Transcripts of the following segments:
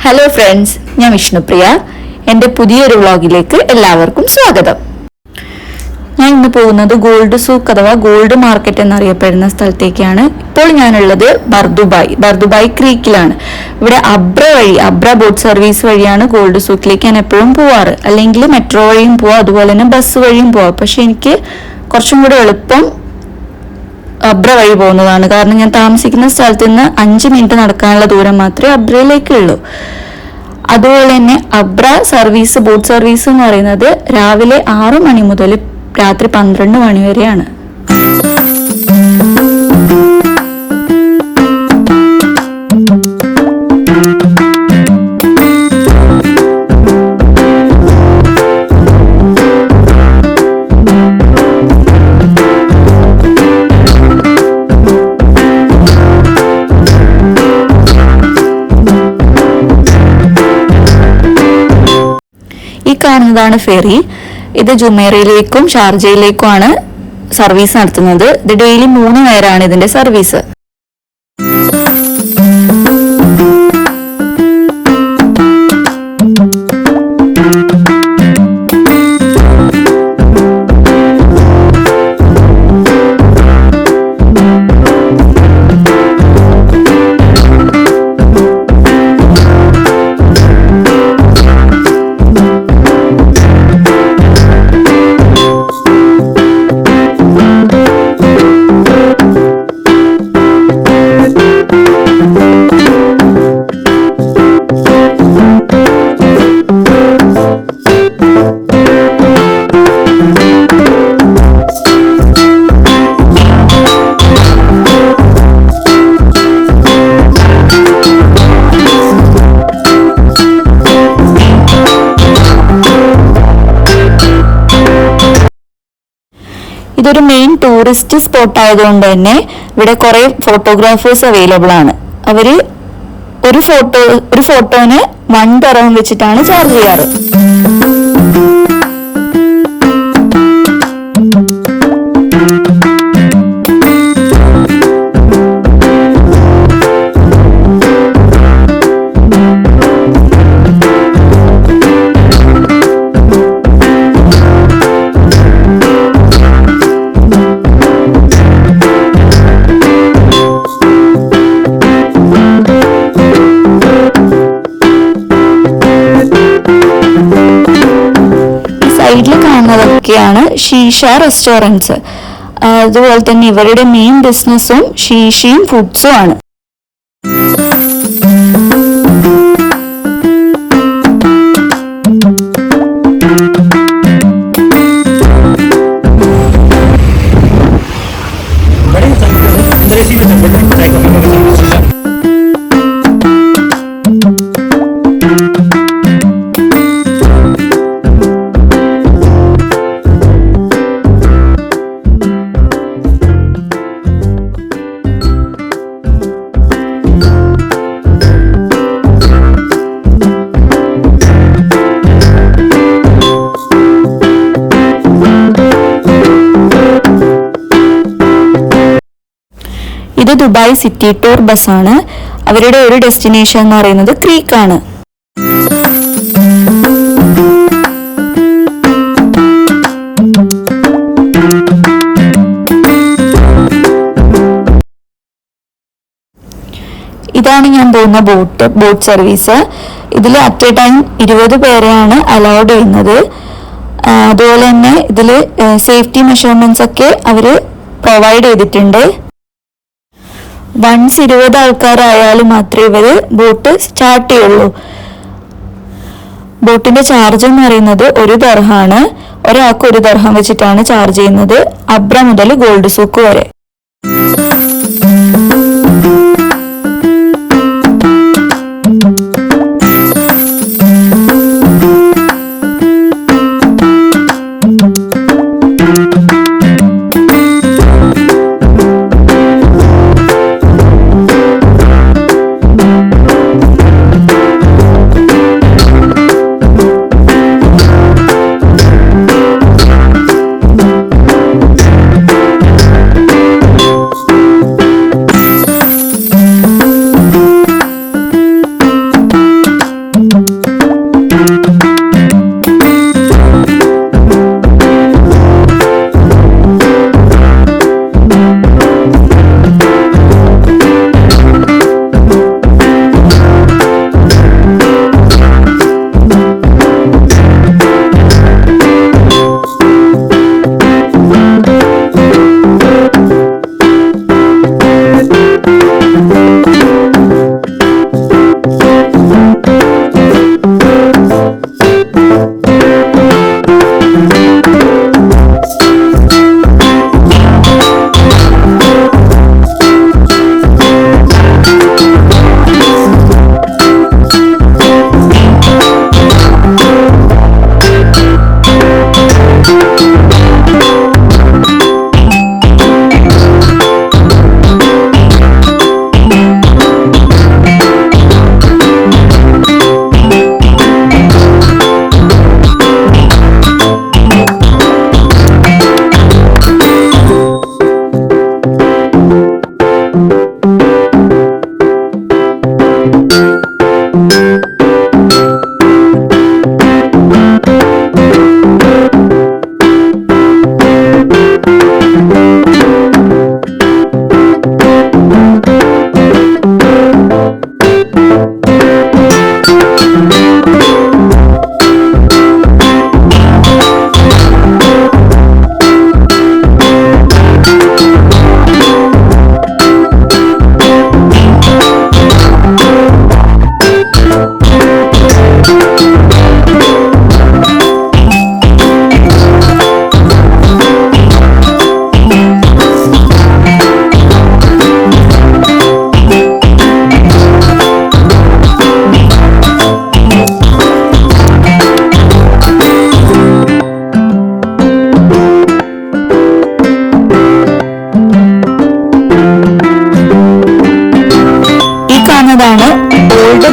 Hello friends, ഞാൻ വിഷ്ണുപ്രിയ. എൻ്റെ പുതിയൊരു വ്ളോഗിലേക്ക് എല്ലാവർക്കും സ്വാഗതം. ഞാൻ ഇന്ന് പോകുന്നത് ഗോൾഡ് സൂക്ക് അഥവാ ഗോൾഡ് മാർക്കറ്റ് എന്നറിയപ്പെടുന്ന സ്ഥലത്തേക്കാണ്. ഇപ്പോൾ ഞാനുള്ളത് ബർദുബായ് ക്രീക്കിലാണ്. ഇവിടെ അബ്ര ബോട്ട് സർവീസ് വഴിയാണ് ഗോൾഡ് സൂക്കിലേക്ക് ഞാൻ എപ്പോഴും പോവാറ്. അല്ലെങ്കിൽ മെട്രോ വഴിയും പോവാം, അതുപോലെ തന്നെ ബസ് വഴിയും പോവാം. പക്ഷെ എനിക്ക് കുറച്ചും കൂടെ എളുപ്പം അബ്ര വഴി പോകുന്നതാണ്. കാരണം ഞാൻ താമസിക്കുന്ന സ്ഥലത്ത് നിന്ന് 5 മിനിറ്റ് നടക്കാനുള്ള ദൂരം മാത്രമേ അബ്രയിലേക്കുള്ളൂ. അതുപോലെ തന്നെ അബ്ര സർവീസ്, ബോട്ട് സർവീസ് എന്ന് പറയുന്നത് രാവിലെ 6 മണി മുതൽ രാത്രി 12 മണി വരെയാണ്. കാണുന്നതാണ് ഫെറി. ഇത് ജുമേറയിലേക്കും ഷാർജയിലേക്കുമാണ് സർവീസ് നടത്തുന്നത്. ഇത് ഡെയിലി 3 നേരമാണ് ഇതിന്റെ സർവീസ്. ഇതൊരു മെയിൻ ടൂറിസ്റ്റ് സ്പോട്ട് ആയതുകൊണ്ട് തന്നെ ഇവിടെ കുറെ ഫോട്ടോഗ്രാഫേഴ്സ് അവൈലബിൾ ആണ്. അവര് ഒരു ഫോട്ടോന് 1 ദിർഹം വെച്ചിട്ടാണ് ചാർജ് ചെയ്യാറ്. സൈഡിൽ കാണുന്നതൊക്കെയാണ് ഷീഷ റെസ്റ്റോറൻറ്റ്സ്. അതുപോലെ തന്നെ ഇവരുടെ മെയിൻ ബിസിനസ്സും ഷീഷയും ഫുഡ്സും ആണ്. ഇത് ദുബായ് സിറ്റി ടൂർ ബസ്സാണ്. അവരുടെ ഒരു ഡെസ്റ്റിനേഷൻ എന്ന് പറയുന്നത് ക്രീക്കാണ്. ഇതാണ് ഞാൻ പോകുന്ന ബോട്ട് സർവീസ്. ഇതിൽ അറ്റ് എ ടൈം 20 പേരെയാണ് അലൗഡ് ചെയ്യുന്നത്. അതുപോലെ തന്നെ ഇതിൽ സേഫ്റ്റി മെഷർമെന്റ്സ് ഒക്കെ അവര് പ്രൊവൈഡ് ചെയ്തിട്ടുണ്ട്. വൺസ് 20 ആൾക്കാരായാലും മാത്രമേ ഇവര് ബോട്ട് സ്റ്റാർട്ട് ചെയ്യുള്ളൂ. ബോട്ടിന്റെ ചാർജ് എന്ന് പറയുന്നത് 1 ദിർഹമാണ്. ഒരാൾക്ക് 1 ദിർഹം വെച്ചിട്ടാണ് ചാർജ് ചെയ്യുന്നത്, അബ്ര മുതൽ ഗോൾഡ് സൂക്ക് വരെ.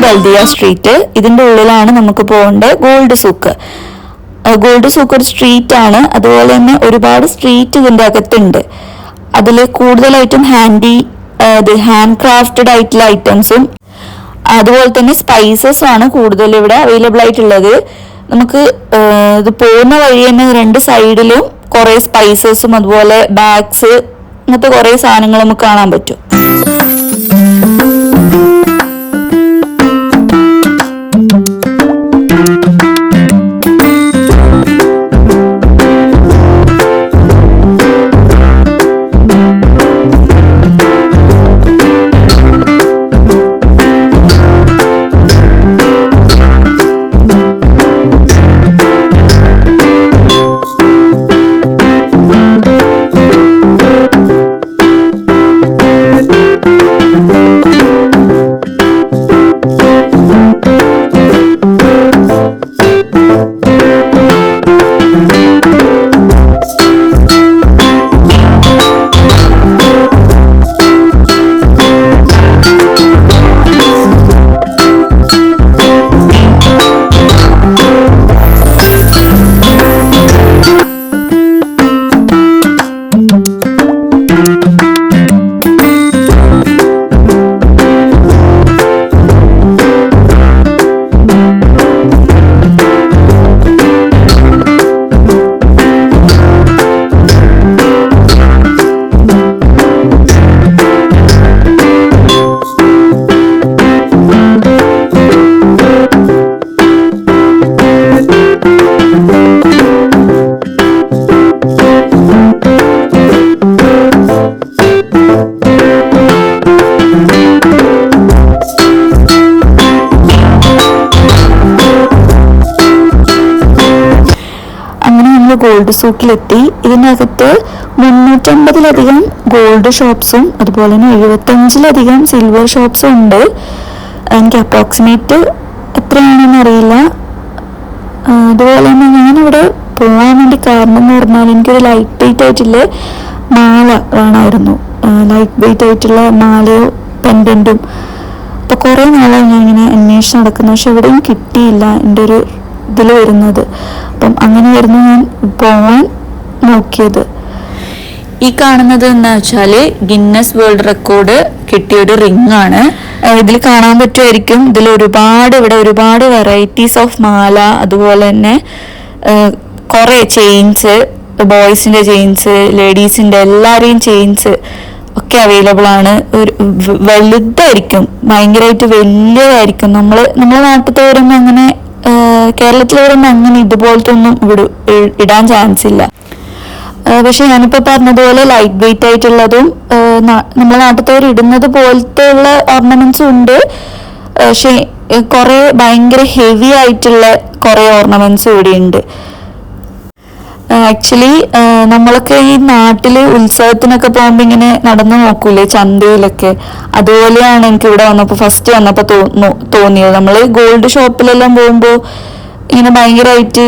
ബൽദിയ സ്ട്രീറ്റ്. ഇതിന്റെ ഉള്ളിലാണ് നമുക്ക് പോകേണ്ട ഗോൾഡ് സൂക്ക്. ഗോൾഡ് സൂക്ക് ഒരു സ്ട്രീറ്റ് ആണ്. അതുപോലെ തന്നെ ഒരുപാട് സ്ട്രീറ്റ് ഇതിന്റെ അകത്തുണ്ട്. അതിൽ കൂടുതലായിട്ടും ഹാൻഡ് ക്രാഫ്റ്റഡ് ആയിട്ടുള്ള ഐറ്റംസും അതുപോലെ തന്നെ സ്പൈസസും ആണ് കൂടുതൽ ഇവിടെ അവൈലബിൾ ആയിട്ടുള്ളത്. നമുക്ക് ഇത് പോകുന്ന വഴി തന്നെ 2 സൈഡിലും കുറെ സ്പൈസസും അതുപോലെ ബാഗ്സ് അങ്ങനത്തെ കുറെ സാധനങ്ങൾ നമുക്ക് കാണാൻ പറ്റും. ഗോൾഡ് സൂക്കിലെത്തി. ഇതിനകത്ത് 350-ലധികം ഗോൾഡ് ഷോപ്സും അതുപോലെ തന്നെ 75-ലധികം സിൽവർ ഷോപ്സും ഉണ്ട്. എനിക്ക് അപ്രോക്സിമേറ്റ് എത്രയാണെന്ന് അറിയില്ല. അതുപോലെ തന്നെ ഞാനിവിടെ പോകാൻ വേണ്ടി കാരണം എന്ന് പറഞ്ഞാൽ എനിക്കൊരു ലൈറ്റ് വെയിറ്റ് ആയിട്ടുള്ള മാല വേണമായിരുന്നു. ലൈറ്റ് വെയിറ്റ് ആയിട്ടുള്ള മാലയോ പെൻഡൻറ്റും. അപ്പോൾ കുറേ നാളായി ഞാൻ ഇങ്ങനെ അന്വേഷിച്ച് നടക്കുന്നു. പക്ഷെ എവിടെയും കിട്ടിയില്ല എൻ്റെ ഒരു ഇതിൽ വരുന്നത്. അപ്പം അങ്ങനെയായിരുന്നു ഞാൻ പോവാൻ നോക്കിയത്. ഈ കാണുന്നത് എന്ന് വെച്ചാല് ഗിന്നസ് വേൾഡ് റെക്കോർഡ് കിട്ടിയൊരു റിംഗ് ആണ്. ഇതിൽ കാണാൻ പറ്റുമായിരിക്കും. ഇതിൽ ഇവിടെ ഒരുപാട് വെറൈറ്റീസ് ഓഫ് മാല, അതുപോലെ തന്നെ കുറെ ചെയിൻസ്, ബോയ്സിന്റെ ചെയിൻസ്, ലേഡീസിന്റെ എല്ലാവരെയും ചെയിൻസ് ഒക്കെ അവൈലബിൾ ആണ്. ഒരു വലുതായിരിക്കും, ഭയങ്കരമായിട്ട് വലിയതായിരിക്കും. നമ്മളെ നാട്ടിൽ വരുമ്പോൾ അങ്ങനെ കേരളത്തിൽ വരുമ്പോൾ അങ്ങനെ ഇതുപോലത്തെ ഒന്നും ഇടാൻ ചാൻസ് ഇല്ല. പക്ഷെ ഞാനിപ്പോൾ പറഞ്ഞതുപോലെ ലൈറ്റ് വെയിറ്റ് ആയിട്ടുള്ളതും നമ്മളെ നാട്ടിൽ ഇടുന്നത് പോലത്തെ ഉള്ള ഓർണമെന്റ്സും ഉണ്ട്. പക്ഷെ കുറെ ഭയങ്കര ഹെവി ആയിട്ടുള്ള കുറെ ഓർണമെന്റ്സും ഇവിടെ ഉണ്ട്. ആക്ച്വലി നമ്മളൊക്കെ ഈ നാട്ടില് ഉത്സവത്തിനൊക്കെ പോകുമ്പോ ഇങ്ങനെ നടന്നു നോക്കൂലേ ചന്തയിലൊക്കെ, അതുപോലെയാണ് എനിക്ക് ഇവിടെ ഫസ്റ്റ് വന്നപ്പോ തോന്നിയത്. നമ്മള് ഗോൾഡ് ഷോപ്പിലെല്ലാം പോകുമ്പോ ഇങ്ങനെ ഭയങ്കരമായിട്ട്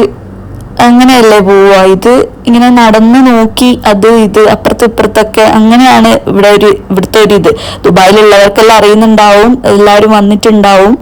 അങ്ങനെയല്ലേ പോവുക. ഇത് ഇങ്ങനെ നടന്നു നോക്കി ഇത് അപ്പുറത്തും ഇപ്പുറത്തൊക്കെ അങ്ങനെയാണ് ഇവിടുത്തെ ഒരു ഇത്. ദുബായിലുള്ളവർക്കെല്ലാം അറിയുന്നുണ്ടാവും, എല്ലാവരും വന്നിട്ടുണ്ടാവും.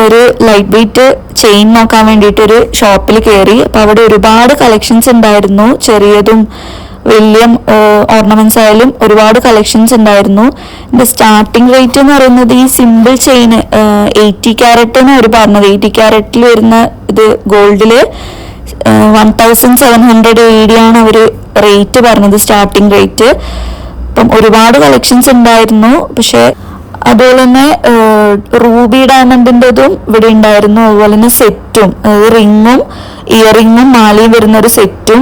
ഒരു ലൈറ്റ് വെയിറ്റ് ചെയിൻ നോക്കാൻ വേണ്ടിയിട്ട് ഒരു ഷോപ്പിൽ കയറി. അപ്പോൾ അവിടെ ഒരുപാട് കളക്ഷൻസ് ഉണ്ടായിരുന്നു, ചെറിയതും വലിയ ഓർണമെന്റ്സ് ആയാലും ഒരുപാട് കളക്ഷൻസ് ഉണ്ടായിരുന്നു. ഇതിന്റെ സ്റ്റാർട്ടിംഗ് റേറ്റ് എന്ന് പറയുന്നത് ഈ സിമ്പിൾ ചെയിൻ 80 ക്യാരറ്റ് എന്ന് അവർ പറഞ്ഞത്. 80 ക്യാരറ്റിൽ വരുന്ന ഇത് ഗോൾഡില് 1700 AD ആണ് അവർ റേറ്റ് പറഞ്ഞത്, സ്റ്റാർട്ടിംഗ് റേറ്റ്. അപ്പം ഒരുപാട് കളക്ഷൻസ് ഉണ്ടായിരുന്നു. പക്ഷെ അതുപോലെ തന്നെ റൂബി ഡയമണ്ടിൻ്റെതും ഇവിടെ ഉണ്ടായിരുന്നു. അതുപോലെ തന്നെ സെറ്റും, അതായത് റിങ്ങും ഇയറിങ്ങും മാലയും വരുന്ന ഒരു സെറ്റും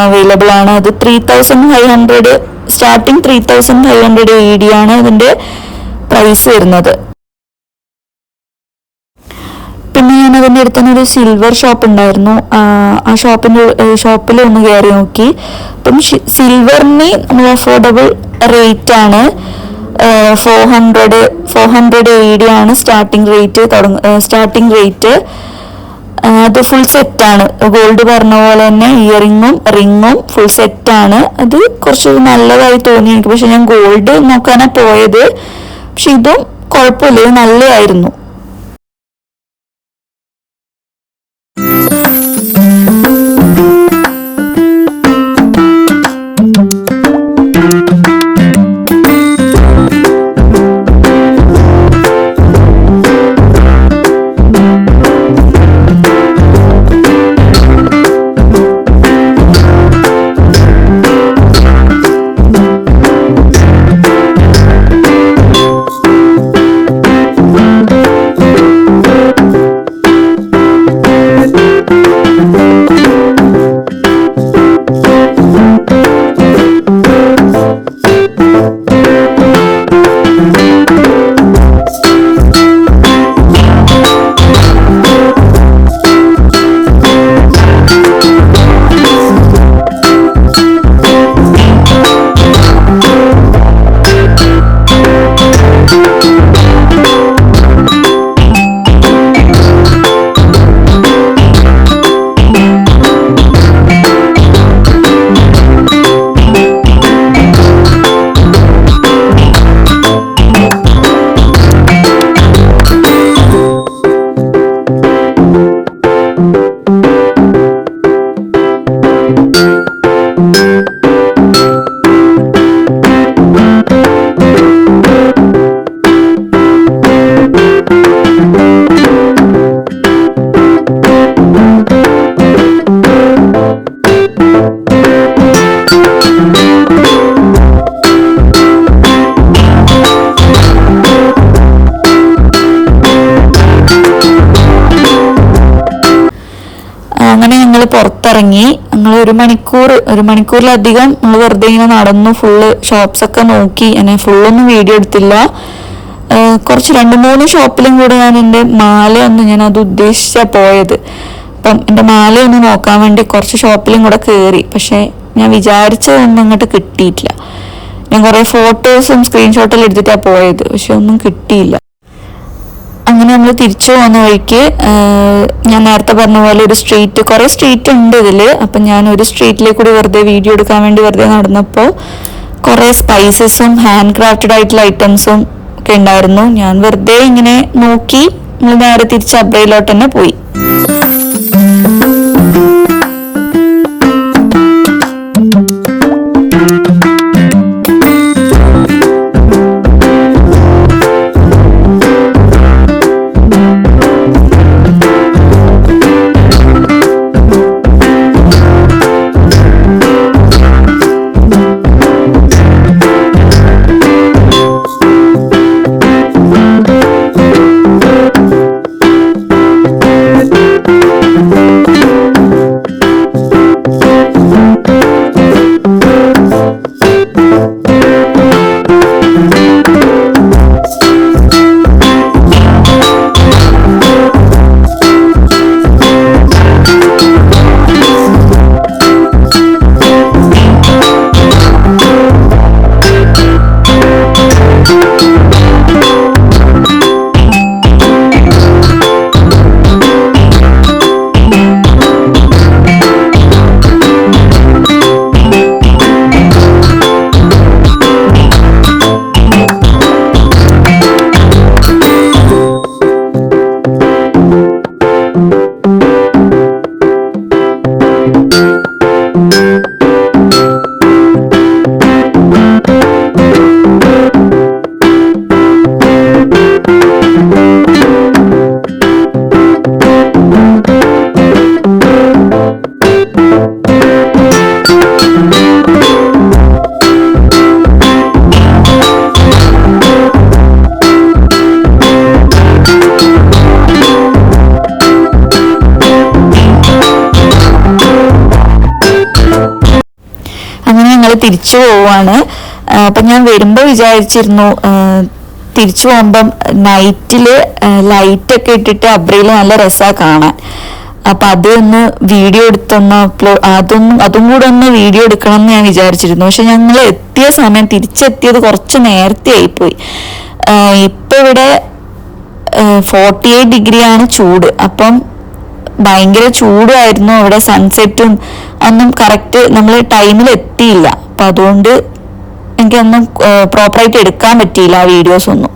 അവൈലബിൾ ആണ്. അത് 3500 സ്റ്റാർട്ടിങ് 3500 AD ആണ് അതിന്റെ പ്രൈസ് വരുന്നത്. പിന്നെ ഞാൻ അതിൻ്റെ അടുത്ത് തന്നെ ഒരു സിൽവർ ഷോപ്പ് ഉണ്ടായിരുന്നു. ആ ഷോപ്പിൽ ഒന്ന് കയറി നോക്കി. അപ്പം സിൽവറിന് നമ്മൾ അഫോർഡബിൾ റേറ്റ് ആണ്. 400 AD ആണ് സ്റ്റാർട്ടിംഗ് റേറ്റ്. അത് ഫുൾ സെറ്റാണ്. ഗോൾഡ് പറഞ്ഞ പോലെ തന്നെ ഇയറിങ്ങും റിങ്ങും ഫുൾ സെറ്റാണ്. അത് കുറച്ച് നല്ലതായി തോന്നി എനിക്ക്. പക്ഷെ ഞാൻ ഗോൾഡ് നോക്കാനാണ് പോയത്. പക്ഷെ ഇതും കുഴപ്പമില്ല, ഇത് നല്ലതായിരുന്നു. പുറത്തിറങ്ങി. ഞങ്ങൾ ഒരു മണിക്കൂറിലധികം നമ്മൾ വെറുതെ ഇങ്ങനെ നടന്നു. ഫുള്ള് ഷോപ്സ് ഒക്കെ നോക്കി. എന്നെ ഫുള്ളൊന്നും വീഡിയോ എടുത്തില്ല. കുറച്ച് 2-3 ഷോപ്പിലും കൂടെ ഞാൻ എൻ്റെ മാല ഞാൻ അത് ഉദ്ദേശിച്ചാണ് പോയത്. അപ്പം എൻ്റെ മാല ഒന്ന് നോക്കാൻ വേണ്ടി കുറച്ച് ഷോപ്പിലും കൂടെ കയറി. പക്ഷെ ഞാൻ വിചാരിച്ചതൊന്നും അങ്ങോട്ട് കിട്ടിയിട്ടില്ല. ഞാൻ കുറേ ഫോട്ടോസും സ്ക്രീൻഷോട്ടെല്ലാം എടുത്തിട്ടാണ് പോയത്. പക്ഷെ ഒന്നും കിട്ടിയില്ല. അങ്ങനെ നമ്മൾ തിരിച്ചു പോകുന്ന വഴിക്ക് ഞാൻ നേരത്തെ പറഞ്ഞ പോലെ ഒരു കുറേ സ്ട്രീറ്റ് ഉണ്ട് ഇതിൽ. അപ്പം ഞാൻ ഒരു സ്ട്രീറ്റിലേക്ക് കൂടി വെറുതെ വീഡിയോ എടുക്കാൻ വേണ്ടി വെറുതെ നടന്നപ്പോൾ കുറേ സ്പൈസസും ഹാൻഡ് ക്രാഫ്റ്റഡ് ആയിട്ടുള്ള ഐറ്റംസും ഒക്കെ ഉണ്ടായിരുന്നു. ഞാൻ വെറുതെ ഇങ്ങനെ നോക്കി നമ്മൾ നേരെ തിരിച്ച് അബ്രയിലോട്ട് തന്നെ പോയി. അങ്ങനെ ഞങ്ങൾ തിരിച്ചു പോവാണ്. അപ്പം ഞാൻ വരുമ്പോൾ വിചാരിച്ചിരുന്നു തിരിച്ചു പോകുമ്പം നൈറ്റില് ലൈറ്റൊക്കെ ഇട്ടിട്ട് അബ്രയിൽ നല്ല രസമാണ് കാണാൻ. അപ്പം അതൊന്ന് വീഡിയോ എടുത്തൊന്ന് അതും കൂടെ ഒന്ന് വീഡിയോ എടുക്കണം എന്ന് ഞാൻ വിചാരിച്ചിരുന്നു. പക്ഷെ ഞങ്ങൾ എത്തിയ സമയം തിരിച്ചെത്തിയത് കുറച്ച് നേരത്തെ ആയിപ്പോയി. ഇപ്പം ഇവിടെ 48 ഡിഗ്രിയാണ് ചൂട്. അപ്പം ഭയങ്കര ചൂടുമായിരുന്നു. അവിടെ സൺസെറ്റും ഒന്നും കറക്റ്റ് നമ്മൾ ടൈമിൽ എത്തിയില്ല. അപ്പം അതുകൊണ്ട് എനിക്കൊന്നും പ്രോപ്പറായിട്ട് എടുക്കാൻ പറ്റിയില്ല ആ വീഡിയോസ് ഒന്നും.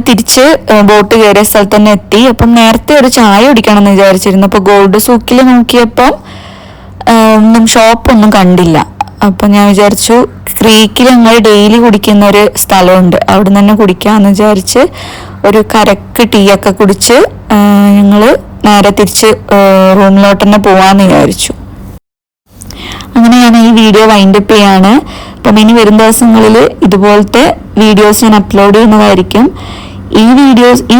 തിരിച്ച് ബോട്ട് കയറിയ സ്ഥലത്ത് തന്നെ എത്തി. അപ്പം നേരത്തെ ഒരു ചായ കുടിക്കണം എന്ന് വിചാരിച്ചിരുന്നു. അപ്പോൾ ഗോൾഡ് സൂക്കിൽ നോക്കിയപ്പം ഒന്നും ഷോപ്പൊന്നും കണ്ടില്ല. അപ്പം ഞാൻ വിചാരിച്ചു ക്രീക്കിൽ ഞങ്ങൾ ഡെയിലി കുടിക്കുന്ന ഒരു സ്ഥലമുണ്ട്, അവിടെ നിന്ന് തന്നെ കുടിക്കാമെന്ന് വിചാരിച്ച് ഒരു കരക്ക് ടീ ഒക്കെ കുടിച്ച് ഞങ്ങൾ നേരെ തിരിച്ച് റൂമിലോട്ട് തന്നെ പോവാമെന്ന് വിചാരിച്ചു. അങ്ങനെ ഞാൻ ഈ വീഡിയോ വൈൻഡപ്പ് ചെയ്യാണ്. അപ്പം ഇനി വരും ദിവസങ്ങളിൽ ഇതുപോലത്തെ വീഡിയോസ് ഞാൻ അപ്ലോഡ് ചെയ്യുന്നതായിരിക്കും. ഈ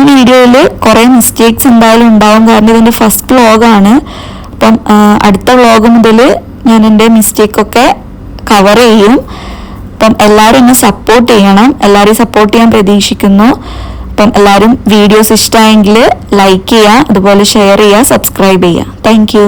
വീഡിയോയിൽ കുറേ മിസ്റ്റേക്സ് എന്തായാലും ഉണ്ടാവും, കാരണം ഇതിൻ്റെ ഫസ്റ്റ് വ്ളോഗാണ്. അപ്പം അടുത്ത വ്ളോഗ് മുതൽ ഞാൻ എൻ്റെ മിസ്റ്റേക്കൊക്കെ കവർ ചെയ്യും. അപ്പം എല്ലാവരും എന്നെ സപ്പോർട്ട് ചെയ്യണം. എല്ലാവരെയും സപ്പോർട്ട് ചെയ്യാൻ പ്രതീക്ഷിക്കുന്നു. അപ്പം എല്ലാവരും വീഡിയോസ് ഇഷ്ടമായെങ്കിൽ ലൈക്ക് ചെയ്യുക, അതുപോലെ ഷെയർ ചെയ്യുക, സബ്സ്ക്രൈബ് ചെയ്യുക. Thank you.